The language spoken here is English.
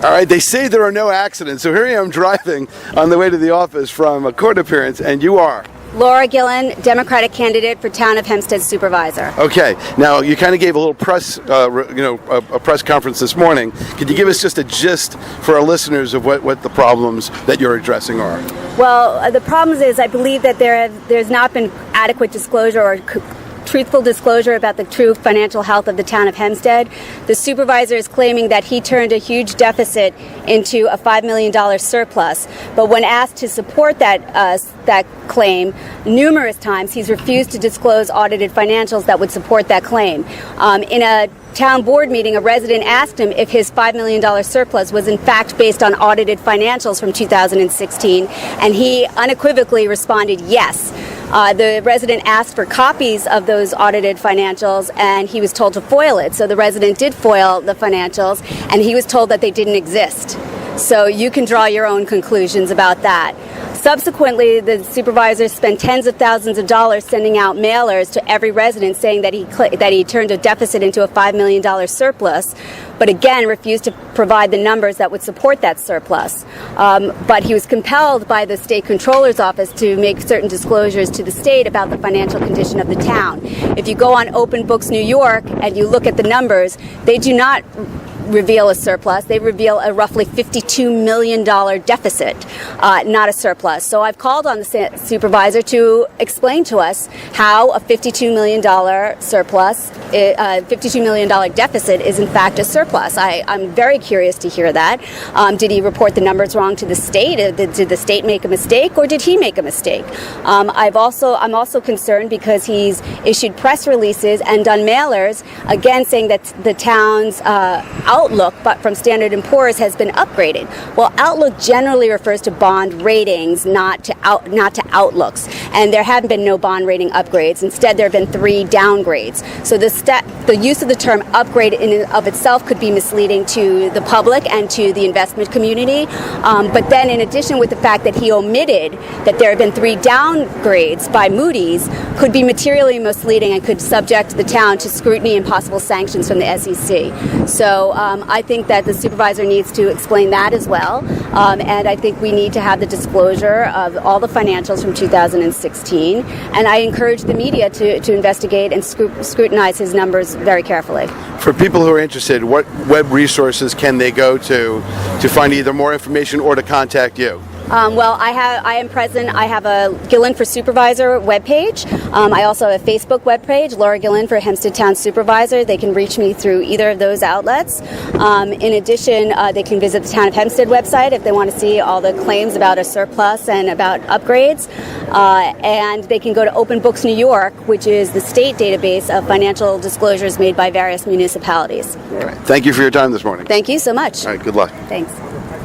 All right, they say there are no accidents, so here I am driving on the way to the office from a court appearance, and you are? Laura Gillen, Democratic candidate for Town of Hempstead Supervisor. Okay, now you kind of gave a little press, a press conference this morning. Could you give us just a gist for our listeners of what the problems that you're addressing are? Well, the problems is I believe that there's not been adequate disclosure or truthful disclosure about the true financial health of the town of Hempstead. The supervisor is claiming that he turned a huge deficit into a $5 million surplus, but when asked to support that claim numerous times, he's refused to disclose audited financials that would support that claim. In a town board meeting, a resident asked him if his $5 million surplus was in fact based on audited financials from 2016, and he unequivocally responded yes. The resident asked for copies of those audited financials, and he was told to foil it. So the resident did foil the financials, and he was told that they didn't exist. So you can draw your own conclusions about that. Subsequently, the supervisor spent tens of thousands of dollars sending out mailers to every resident saying that he turned a deficit into a $5 million surplus, but again refused to provide the numbers that would support that surplus. But he was compelled by the state controller's office to make certain disclosures to the state about the financial condition of the town. If you go on Open Books New York and you look at the numbers, they do not reveal a surplus. They reveal a roughly $52 million deficit, not a surplus. So I've called on the supervisor to explain to us how a $52 million surplus, $52 million deficit is in fact a surplus. I'm very curious to hear that. Did he report the numbers wrong to the state? Did the state make a mistake, or did he make a mistake? I'm also concerned because he's issued press releases and done mailers, again saying that the town's outlook, but from Standard & Poor's, has been upgraded. Well, outlook generally refers to bond ratings, not to outlooks, and there have been no bond rating upgrades. Instead, there have been 3 downgrades. So the use of the term upgrade in and of itself could be misleading to the public and to the investment community. But then, in addition, with the fact that he omitted that there have been 3 downgrades by Moody's, could be materially misleading and could subject the town to scrutiny and possible sanctions from the SEC. So I think that the supervisor needs to explain that as well, and I think we need to have the disclosure of all the financials from 2016, and I encourage the media to investigate and scrutinize his numbers very carefully. For people who are interested, what web resources can they go to find either more information or to contact you? Well, I am present. I have a Gillen for Supervisor webpage. I also have a Facebook webpage, Laura Gillen for Hempstead Town Supervisor. They can reach me through either of those outlets. In addition, they can visit the Town of Hempstead website if they want to see all the claims about a surplus and about upgrades. And they can go to Open Books New York, which is the state database of financial disclosures made by various municipalities. All right. Thank you for your time this morning. Thank you so much. All right, good luck. Thanks.